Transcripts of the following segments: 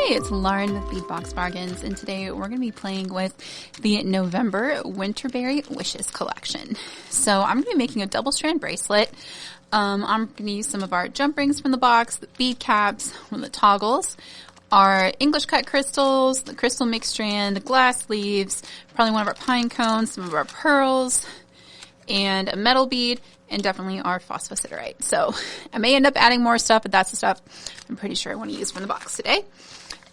Hey, it's Lauren with Beadbox Bargains, and today we're going to be playing with the November Winterberry Wishes collection. So I'm going to be making a double-strand bracelet. I'm going to use some of our jump rings from the box, the bead caps, one of the toggles, our English cut crystals, the crystal mixed strand, the glass leaves, probably one of our pine cones, some of our pearls, and a metal bead, and definitely our phosphosiderite. So I may end up adding more stuff, but that's the stuff I'm pretty sure I want to use from the box today.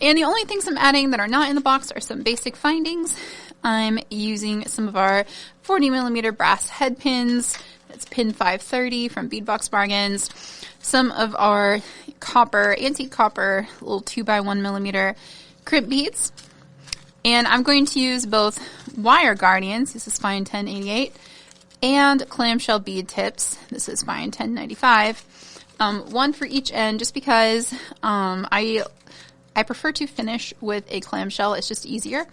And the only things I'm adding that are not in the box are some basic findings. I'm using some of our 40mm brass head pins. That's pin 530 from Beadbox Bargains. Some of our copper, antique copper, little 2x1mm crimp beads. And I'm going to use both wire guardians. This is fine 1088. And clamshell bead tips. This is fine 1095. One for each end, just because I prefer to finish with a clamshell. It's just easier.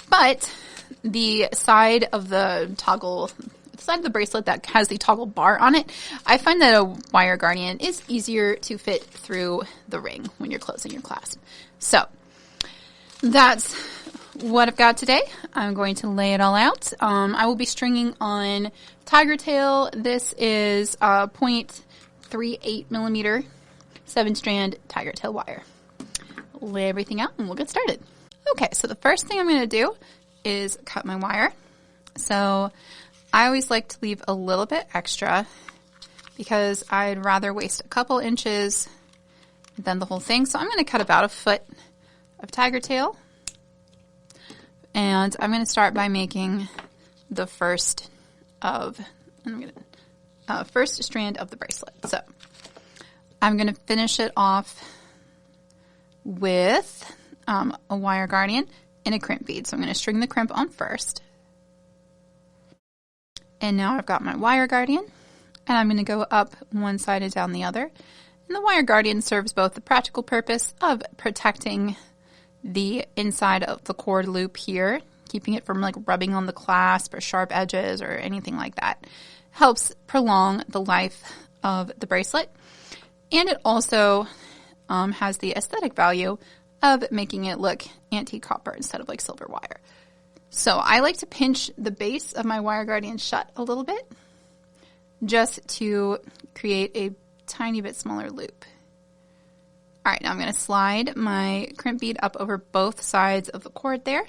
But the side of the toggle, the side of the bracelet that has the toggle bar on it, I find that a wire guardian is easier to fit through the ring when you're closing your clasp. So that's what I've got today. I'm going to lay it all out. I will be stringing on tiger tail. This is 0.38mm 7-strand tiger tail wire. Lay everything out and we'll get started. Okay, so the first thing I'm going to do is cut my wire. So I always like to leave a little bit extra because I'd rather waste a couple inches than the whole thing. So I'm going to cut about 1 foot of tiger tail. And I'm going to start by making the first strand of the bracelet. So I'm going to finish it off with a wire guardian and a crimp bead. So I'm going to string the crimp on first. And now I've got my wire guardian, and I'm going to go up one side and down the other. And the wire guardian serves both the practical purpose of protecting the inside of the cord loop here, keeping it from like rubbing on the clasp or sharp edges or anything like that. Helps prolong the life of the bracelet. And it also has the aesthetic value of making it look antique copper instead of like silver wire. So I like to pinch the base of my wire guardian shut a little bit just to create a tiny bit smaller loop. All right, now I'm going to slide my crimp bead up over both sides of the cord there.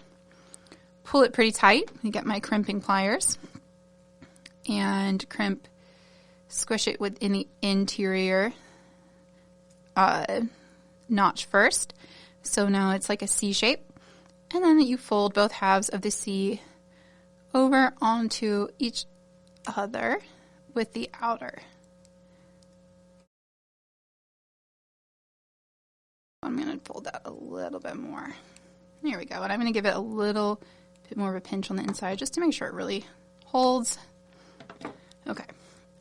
Pull it pretty tight. I get my crimping pliers and squish it within the interior notch first. So now it's like a C shape. And then you fold both halves of the C over onto each other with the outer. I'm going to fold that a little bit more. There we go. And I'm going to give it a little bit more of a pinch on the inside just to make sure it really holds. Okay.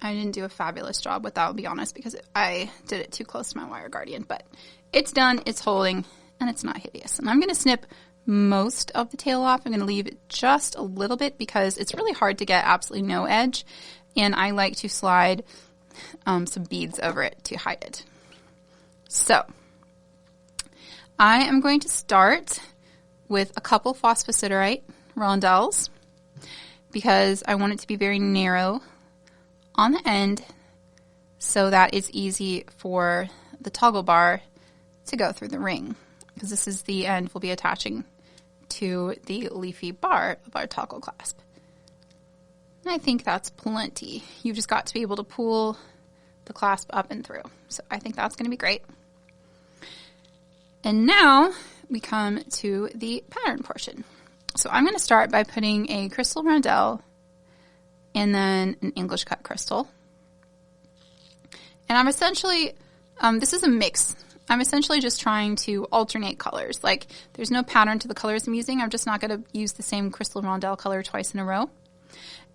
I didn't do a fabulous job with that, I'll be honest, because I did it too close to my wire guardian. But it's done, it's holding, and it's not hideous. And I'm going to snip most of the tail off. I'm going to leave it just a little bit because it's really hard to get absolutely no edge. And I like to slide some beads over it to hide it. So I am going to start with a couple phosphosiderite rondelles because I want it to be very narrow on the end so that it's easy for the toggle bar to go through the ring, because this is the end we'll be attaching to the leafy bar of our toggle clasp. And I think that's plenty. You've just got to be able to pull the clasp up and through. So I think that's going to be great. And now we come to the pattern portion. So I'm going to start by putting a crystal rondelle and then an English cut crystal. And I'm essentially, this is a mix. I'm essentially just trying to alternate colors. Like, there's no pattern to the colors I'm using. I'm just not going to use the same crystal rondelle color twice in a row.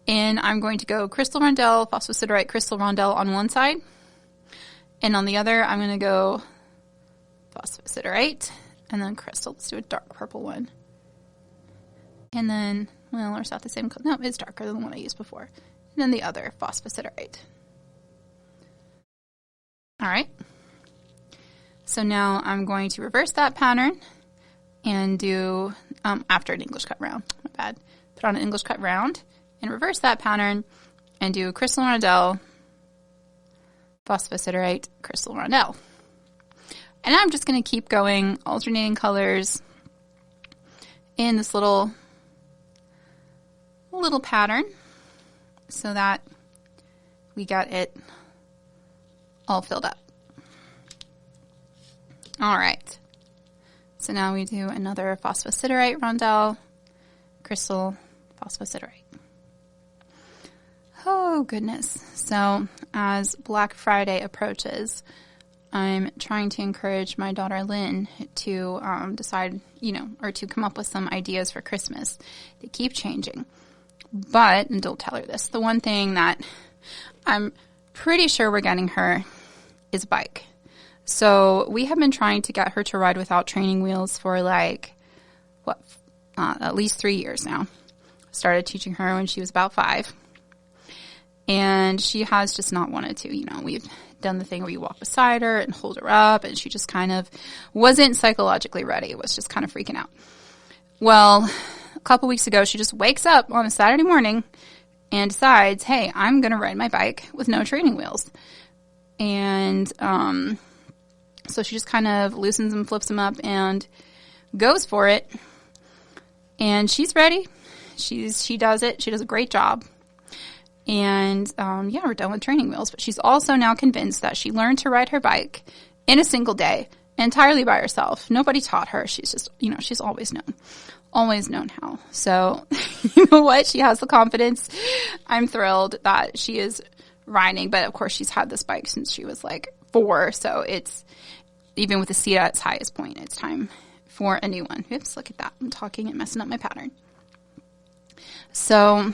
And I'm going to go crystal rondelle, phosphosiderite crystal rondelle on one side. And on the other, I'm going to go phosphosiderite and then crystal. Let's do a dark purple one. And then, well, or is that the same color? No, it's darker than the one I used before. And then the other phosphosiderite. All right. So now I'm going to reverse that pattern and do, after an English cut round, my bad, put on an English cut round and reverse that pattern and do crystal rondelle, phosphosiderite, crystal rondelle. And I'm just going to keep going, alternating colors in this little pattern so that we got it all filled up. All right. So now we do another phosphosiderite rondelle, crystal phosphosiderite. Oh, goodness. So as Black Friday approaches, I'm trying to encourage my daughter Lynn to decide, or to come up with some ideas for Christmas. They keep changing. But, and don't tell her this, the one thing that I'm pretty sure we're getting her is a bike. So we have been trying to get her to ride without training wheels for at least 3 years now. Started teaching her when she was about 5. And she has just not wanted to. We've done the thing where you walk beside her and hold her up, and she just kind of wasn't psychologically ready. It was just kind of freaking out. Well, a couple weeks ago, she just wakes up on a Saturday morning and decides, hey, I'm going to ride my bike with no training wheels. And so she just kind of loosens them, flips them up, and goes for it. And she's ready. She does it. She does a great job. And, we're done with training wheels. But she's also now convinced that she learned to ride her bike in a single day, entirely by herself. Nobody taught her. She's just, she's always known how. So, you know what? She has the confidence. I'm thrilled that she is riding. But, of course, she's had this bike since she was, 4. So, it's, even with the seat at its highest point, it's time for a new one. Oops, look at that. I'm talking and messing up my pattern. So,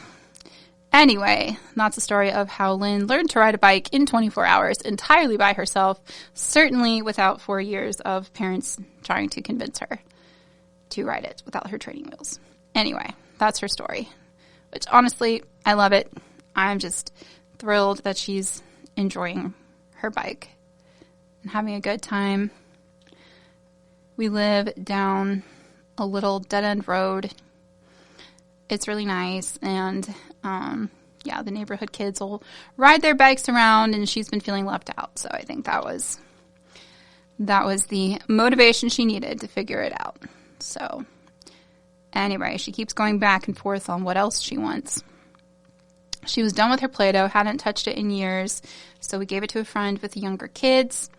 anyway, that's the story of how Lynn learned to ride a bike in 24 hours entirely by herself, certainly without 4 years of parents trying to convince her to ride it without her training wheels. Anyway, that's her story, which honestly, I love it. I'm just thrilled that she's enjoying her bike and having a good time. We live down a little dead-end road. It's really nice, and the neighborhood kids will ride their bikes around, and she's been feeling left out. So I think that was the motivation she needed to figure it out. So anyway, she keeps going back and forth on what else she wants. She was done with her Play-Doh, hadn't touched it in years, so we gave it to a friend with the younger kids,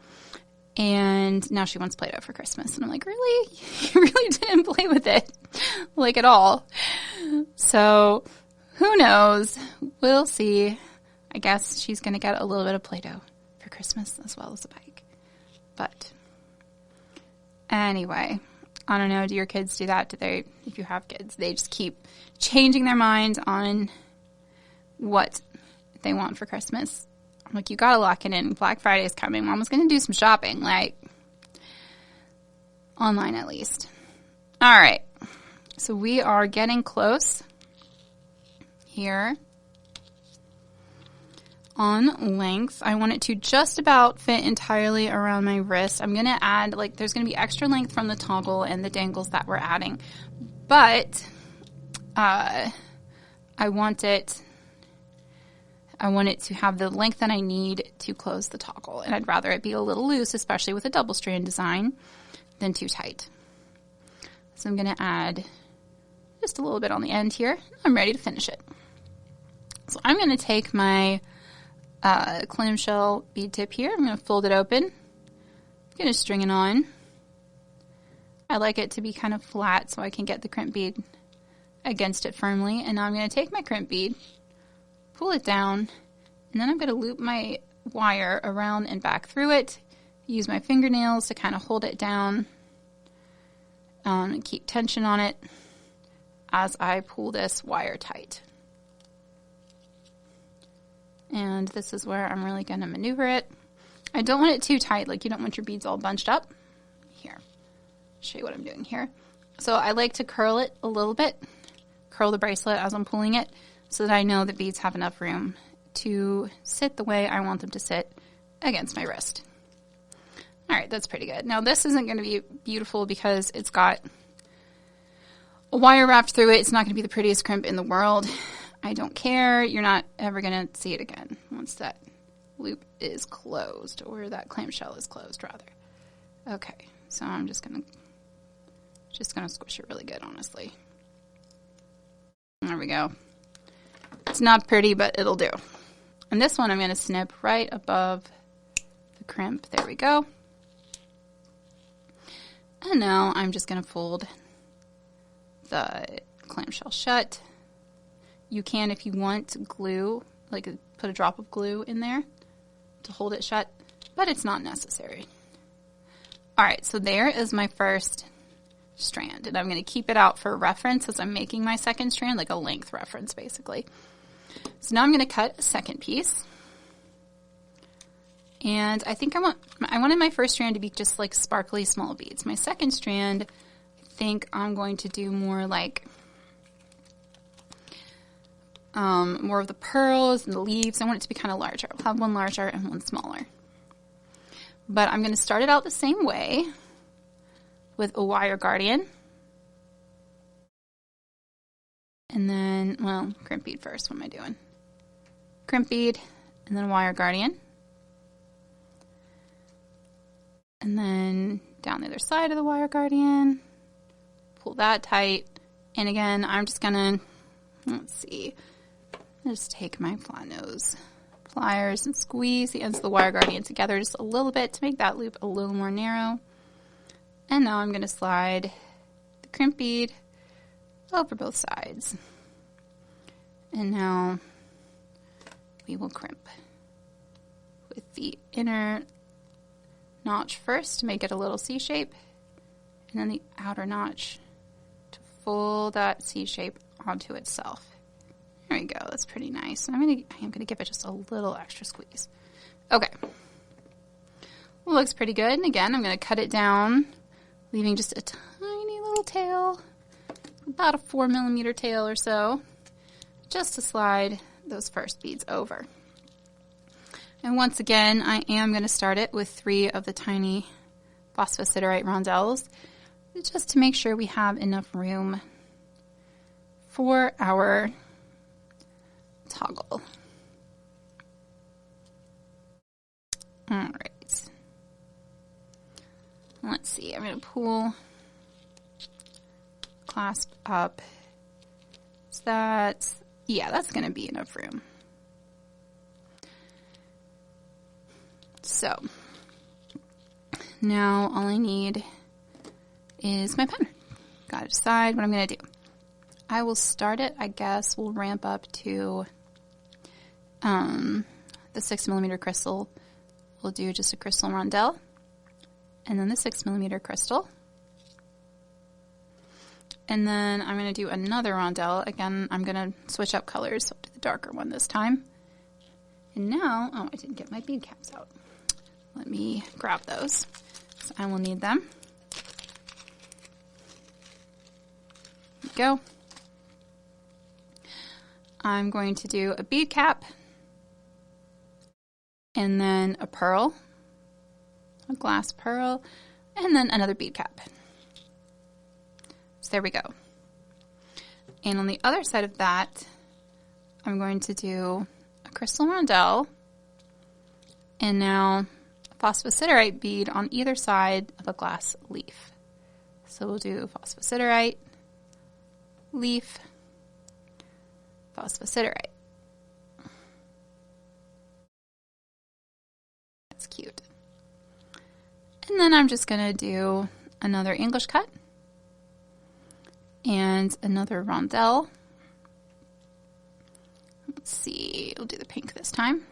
and now she wants Play-Doh for Christmas. And I'm like, really? You really didn't play with it, at all. So who knows? We'll see. I guess she's going to get a little bit of Play-Doh for Christmas as well as a bike. But anyway, I don't know. Do your kids do that? If you have kids, they just keep changing their minds on what they want for Christmas? I'm like, you got to lock it in. Black Friday is coming. Mama's going to do some shopping, online at least. All right. So we are getting close here on length. I want it to just about fit entirely around my wrist. I'm going to add, there's going to be extra length from the toggle and the dangles that we're adding. But I want it to have the length that I need to close the toggle. And I'd rather it be a little loose, especially with a double-strand design, than too tight. So I'm going to add just a little bit on the end here. I'm ready to finish it. So I'm going to take my clamshell bead tip here. I'm going to fold it open. I'm going to string it on. I like it to be kind of flat so I can get the crimp bead against it firmly. And now I'm going to take my crimp bead, pull it down, and then I'm going to loop my wire around and back through it. Use my fingernails to kind of hold it down and keep tension on it as I pull this wire tight. And this is where I'm really going to maneuver it. I don't want it too tight, you don't want your beads all bunched up. Here, show you what I'm doing here. So I like to curl it a little bit, curl the bracelet as I'm pulling it, so that I know the beads have enough room to sit the way I want them to sit against my wrist. All right, that's pretty good. Now this isn't going to be beautiful because it's got a wire wrapped through it. It's not going to be the prettiest crimp in the world. I don't care. You're not ever going to see it again once that loop is closed, or that clamshell is closed rather. Okay, so I'm just gonna squish it really good, honestly. There we go. It's not pretty, but it'll do. And this one I'm going to snip right above the crimp. There we go. And now I'm just going to fold the clamshell shut. You can, if you want, glue, like put a drop of glue in there to hold it shut, but it's not necessary. All right, so there is my first strand, and I'm going to keep it out for reference as I'm making my second strand, like a length reference basically. So now I'm going to cut a second piece, and I think I wanted my first strand to be just like sparkly small beads. My second strand, I think I'm going to do more like more of the pearls and the leaves. I want it to be kind of larger. I'll have one larger and one smaller. But I'm going to start it out the same way with a wire guardian. And then, well, crimp bead first. What am I doing? Crimp bead and then wire guardian. And then down the other side of the wire guardian. Pull that tight. And again, I'm just going to, let's see, just take my flat nose pliers and squeeze the ends of the wire guardian together just a little bit to make that loop a little more narrow. And now I'm going to slide the crimp bead over both sides. And now we will crimp with the inner notch first to make it a little C shape, and then the outer notch to fold that C shape onto itself. There we go. That's pretty nice. I am gonna give it just a little extra squeeze. Okay. Well, looks pretty good. And again, I'm gonna cut it down, leaving just a tiny little tail, about a 4mm tail or so, just to slide those first beads over. And once again, I am going to start it with 3 of the tiny phosphosiderite rondelles, just to make sure we have enough room for our toggle. All right. Let's see. I'm going to pull, clasp up. So that's, yeah, that's going to be enough room. So now all I need is my pattern. Got to decide what I'm going to do. I will start it, I guess we'll ramp up to the 6mm crystal. We'll do just a crystal rondelle, and then the 6mm crystal. And then I'm going to do another rondelle. Again, I'm going to switch up colors, so I'll do the darker one this time. And now, oh, I didn't get my bead caps out. Let me grab those. So I will need them. There we go. I'm going to do a bead cap, and then a pearl, a glass pearl, and then another bead cap. So there we go. And on the other side of that, I'm going to do a crystal rondelle, and now a phosphosiderite bead on either side of a glass leaf. So we'll do phosphosiderite, leaf, phosphosiderite. That's cute. And then I'm just going to do another English cut and another rondelle. Let's see, we'll do the pink this time.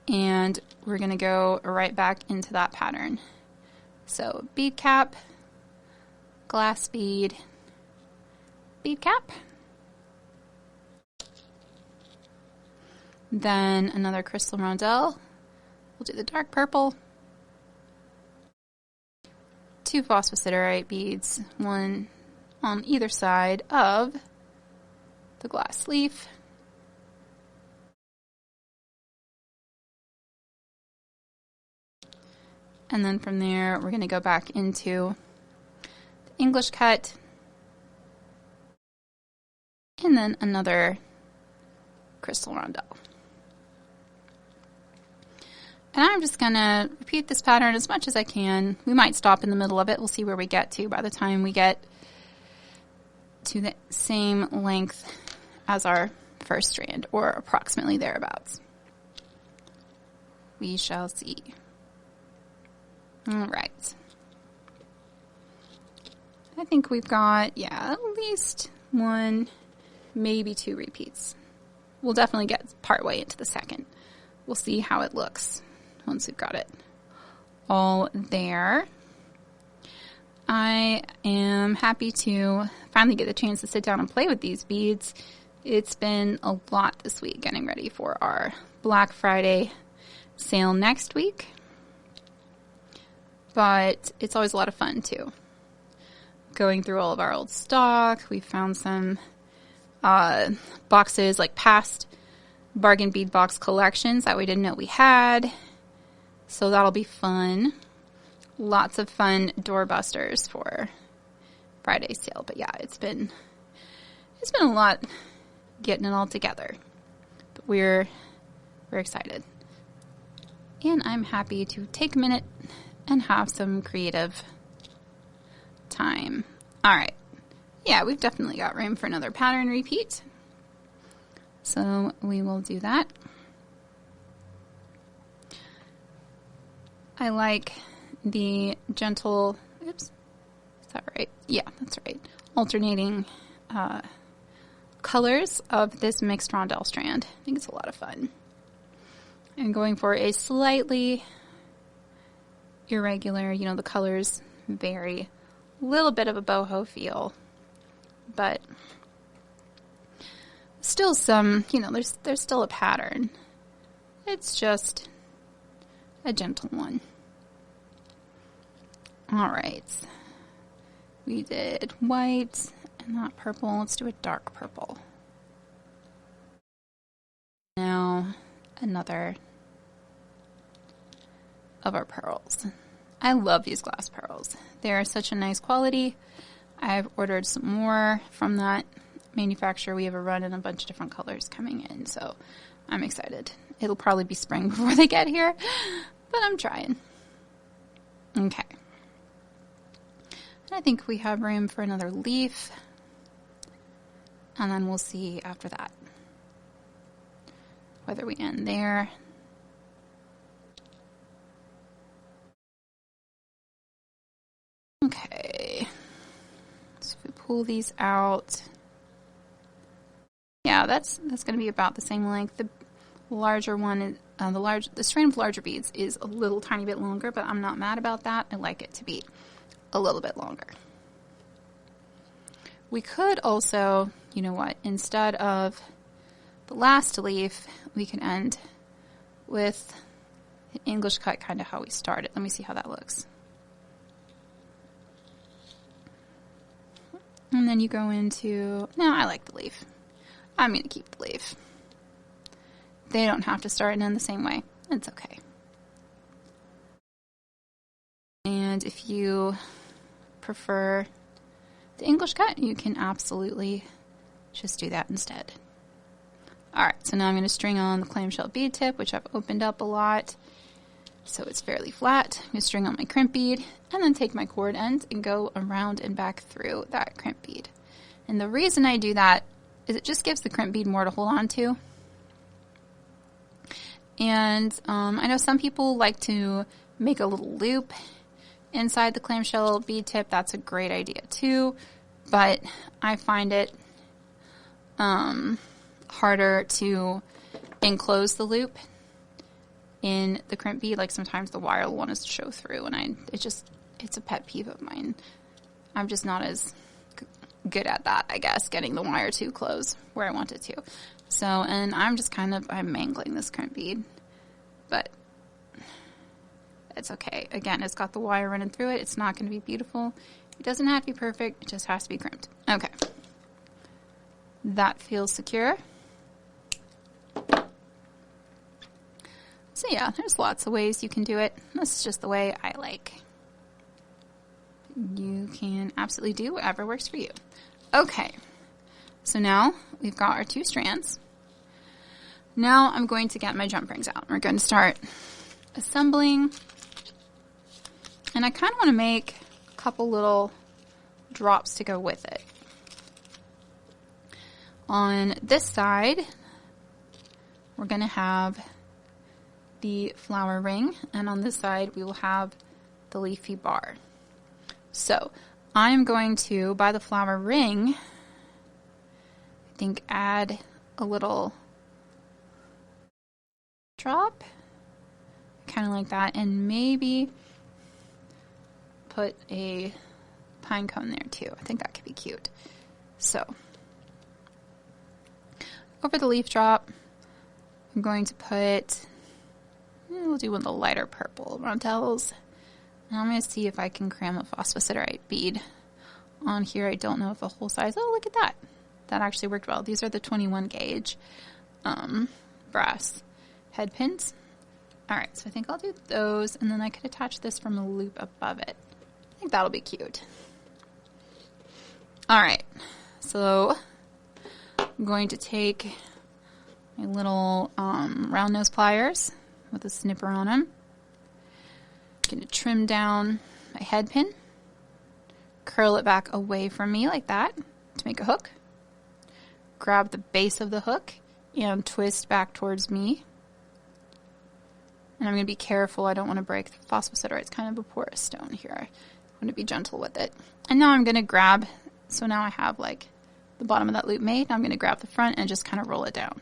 And we're going to go right back into that pattern. So bead cap, glass bead, bead cap, then another crystal rondelle. We'll do the dark purple, 2 phosphosiderite beads, one on either side of the glass leaf, And then from there, we're going to go back into the English cut. And then another crystal rondelle. And I'm just going to repeat this pattern as much as I can. We might stop in the middle of it. We'll see where we get to by the time we get to the same length as our first strand, or approximately thereabouts. We shall see. All right. I think we've got, yeah, at least one, maybe two repeats. We'll definitely get partway into the second. We'll see how it looks once we've got it all there. I am happy to finally get the chance to sit down and play with these beads. It's been a lot this week getting ready for our Black Friday sale next week. But it's always a lot of fun too. Going through all of our old stock. We found some boxes, like past bargain bead box collections that we didn't know we had. So that'll be fun. Lots of fun doorbusters for Friday's sale. But yeah, it's been a lot getting it all together. But we're excited. And I'm happy to take a minute and have some creative time. All right. Yeah, we've definitely got room for another pattern repeat. So we will do that. I like the gentle, oops, is that right? Yeah, that's right. Alternating colors of this mixed rondelle strand. I think it's a lot of fun. I'm going for a slightly irregular, you know, the colors vary. A little bit of a boho feel, but still some, you know, there's still a pattern. It's just a gentle one. All right. We did white and not purple. Let's do a dark purple. Now another of our pearls. I love these glass pearls. They are such a nice quality. I've ordered some more from that manufacturer. We have a run in a bunch of different colors coming in, so I'm excited. It'll probably be spring before they get here, but I'm trying. Okay. I think we have room for another leaf, and then we'll see after that whether we end there. Okay, so if we pull these out, yeah, that's going to be about the same length. The larger one, the strand of larger beads is a little tiny bit longer, but I'm not mad about that. I like it to be a little bit longer. We could also, you know what, instead of the last leaf, we can end with an English cut, kind of how we started. Let me see how that looks. And then you go into, no, I like the leaf. I'm going to keep the leaf. They don't have to start and end the same way. It's okay. And if you prefer the English cut, you can absolutely just do that instead. Alright, so now I'm going to string on the clamshell bead tip, which I've opened up a lot, so it's fairly flat. I'm going to string on my crimp bead, and then take my cord end and go around and back through that crimp bead. And the reason I do that is it just gives the crimp bead more to hold on to. And I know some people like to make a little loop inside the clamshell bead tip. That's a great idea too, but I find it harder to enclose the loop in the crimp bead. Like sometimes the wire will want to show through, and it's a pet peeve of mine. I'm just not as good at that, I guess, getting the wire to close where I want it to. So, and I'm mangling this crimp bead, but it's okay. Again, it's got the wire running through it. It's not going to be beautiful. It doesn't have to be perfect. It just has to be crimped. Okay. That feels secure. So yeah, there's lots of ways you can do it. This is just the way I like. You can absolutely do whatever works for you. Okay, so now we've got our 2 strands. Now I'm going to get my jump rings out. We're going to start assembling. And I kind of want to make a couple little drops to go with it. On this side, we're going to have the flower ring, and on this side we will have the leafy bar. So I'm going to, by the flower ring, I think add a little drop, kind of like that, and maybe put a pine cone there too. I think that could be cute. So over the leaf drop, I'm going to put, we'll do one of the lighter purple rondelles. And I'm going to see if I can cram a phosphosiderite bead on here. I don't know if a whole size. Oh, look at that. That actually worked well. These are the 21 gauge brass head pins. All right, so I think I'll do those, and then I could attach this from a loop above it. I think that'll be cute. All right, so I'm going to take my little round nose pliers with a snipper on them. I'm going to trim down my head pin, curl it back away from me like that to make a hook. Grab the base of the hook and twist back towards me. And I'm going to be careful. I don't want to break the phosphosiderite. It's kind of a porous stone here. I want to be gentle with it. And now I'm going to grab, so now I have like the bottom of that loop made. I'm going to grab the front and just kind of roll it down.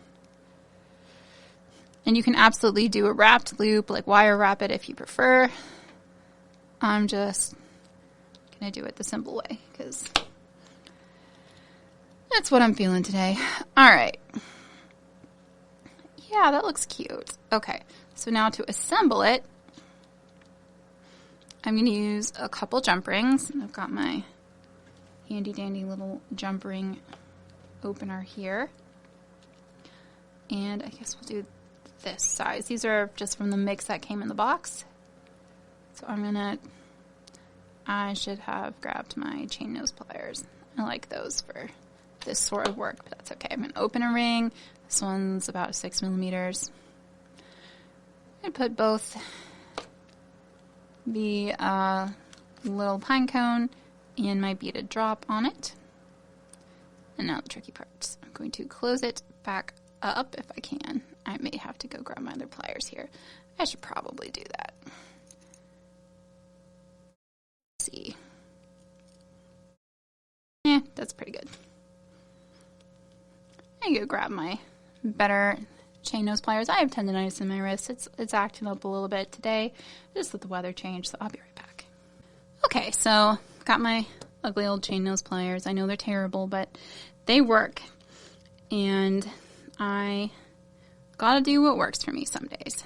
And you can absolutely do a wrapped loop, like wire wrap it if you prefer. I'm just going to do it the simple way because that's what I'm feeling today. All right. Yeah, that looks cute. Okay, so now to assemble it, I'm going to use a couple jump rings. I've got my handy dandy little jump ring opener here. And I guess we'll do this size. These are just from the mix that came in the box. So I should have grabbed my chain nose pliers. I like those for this sort of work, but that's okay. I'm going to open a ring. This one's about 6 millimeters. I'm going to put both the little pine cone and my beaded drop on it. And now the tricky part. I'm going to close it back up if I can. I may have to go grab my other pliers here. I should probably do that. Let's see. That's pretty good. I go grab my better chain nose pliers. I have tendonitis in my wrist. It's acting up a little bit today, just with the weather change, so I'll be right back. Okay, so got my ugly old chain nose pliers. I know they're terrible, but they work. And I gotta do what works for me some days.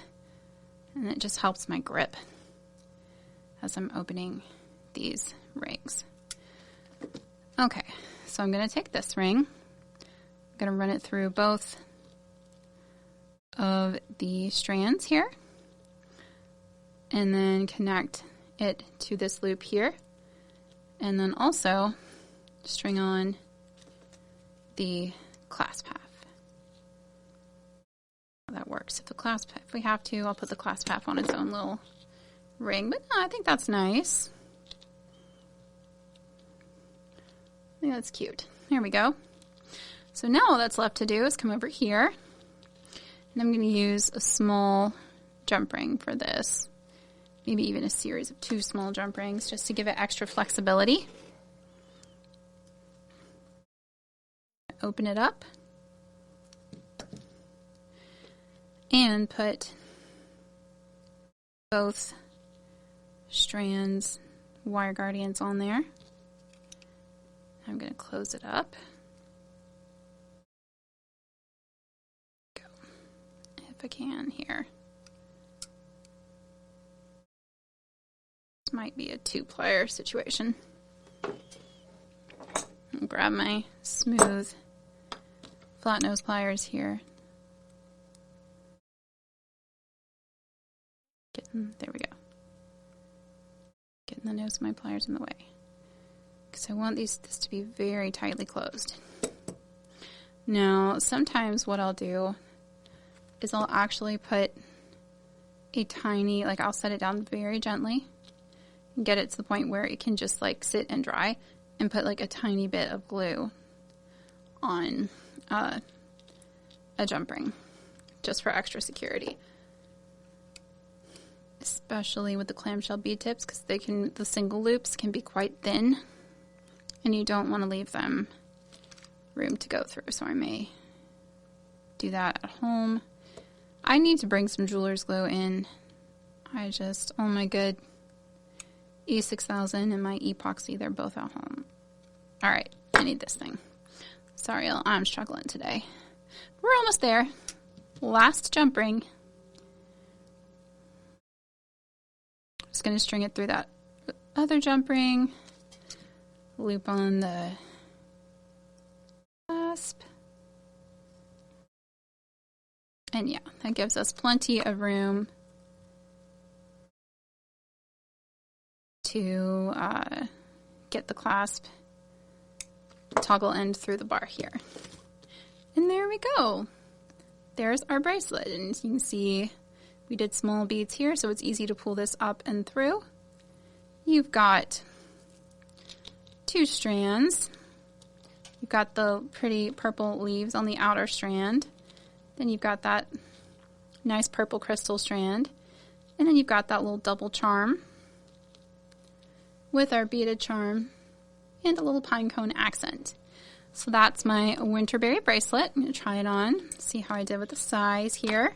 And it just helps my grip as I'm opening these rings. Okay, so I'm gonna take this ring. I'm gonna run it through both of the strands here and then connect it to this loop here, and then also string on the clasp half. That works. If we have to, I'll put the clasp half on its own little ring, but no, I think that's nice. I think that's cute. There we go. So now all that's left to do is come over here, and I'm going to use a small jump ring for this. Maybe even a series of 2 small jump rings just to give it extra flexibility. Open it up and put both strands, wire guardians on there. I'm going to close it up. Go. If I can here. This might be a 2-plier situation. I'll grab my smooth flat nose pliers here. There we go. Getting the nose of my pliers in the way. Because I want this to be very tightly closed. Now, sometimes what I'll do is I'll actually put a tiny, like I'll set it down very gently and get it to the point where it can just like sit and dry, and put like a tiny bit of glue on a jump ring just for extra security. Especially with the clamshell bead tips, because the single loops can be quite thin and you don't want to leave them room to go through. So I may do that at home. I need to bring some jeweler's glue in. Oh my good E6000 and my epoxy, they're both at home. All right, I need this thing. Sorry, I'm struggling today. We're almost there. Last jump ring. Just going to string it through that other jump ring. Loop on the clasp. And yeah, that gives us plenty of room to get the clasp toggle end through the bar here. And there we go. There's our bracelet. And as you can see, we did small beads here, so it's easy to pull this up and through. You've got 2 strands. You've got the pretty purple leaves on the outer strand. Then you've got that nice purple crystal strand. And then you've got that little double charm with our beaded charm and a little pine cone accent. So that's my Winterberry bracelet. I'm going to try it on, see how I did with the size here.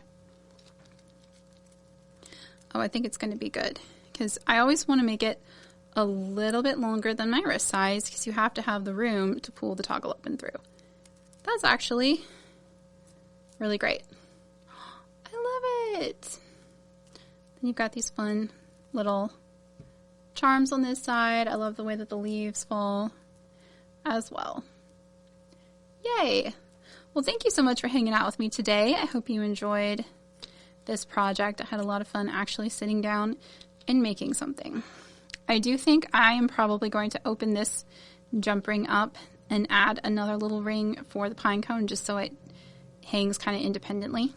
Oh, I think it's going to be good, because I always want to make it a little bit longer than my wrist size, because you have to have the room to pull the toggle up and through. That's actually really great. I love it. Then you've got these fun little charms on this side. I love the way that the leaves fall as well. Yay! Well, thank you so much for hanging out with me today. I hope you enjoyed this project. I had a lot of fun actually sitting down and making something. I do think I am probably going to open this jump ring up and add another little ring for the pine cone, just so it hangs kind of independently.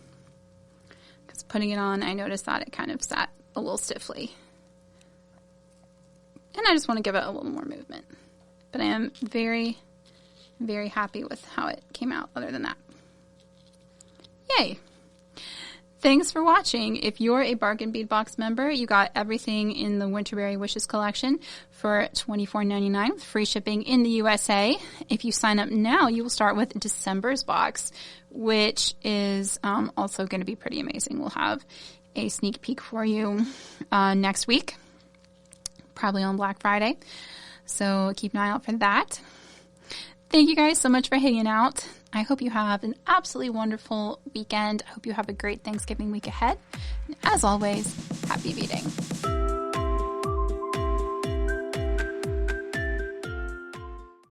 Because putting it on, I noticed that it kind of sat a little stiffly. And I just want to give it a little more movement. But I am very, very happy with how it came out other than that. Yay! Thanks for watching. If you're a Bargain Bead Box member, you got everything in the Winterberry Wishes collection for $24.99 with free shipping in the USA. If you sign up now, you will start with December's box, which is also going to be pretty amazing. We'll have a sneak peek for you next week, probably on Black Friday. So keep an eye out for that. Thank you guys so much for hanging out. I hope you have an absolutely wonderful weekend. I hope you have a great Thanksgiving week ahead. And as always, happy beading.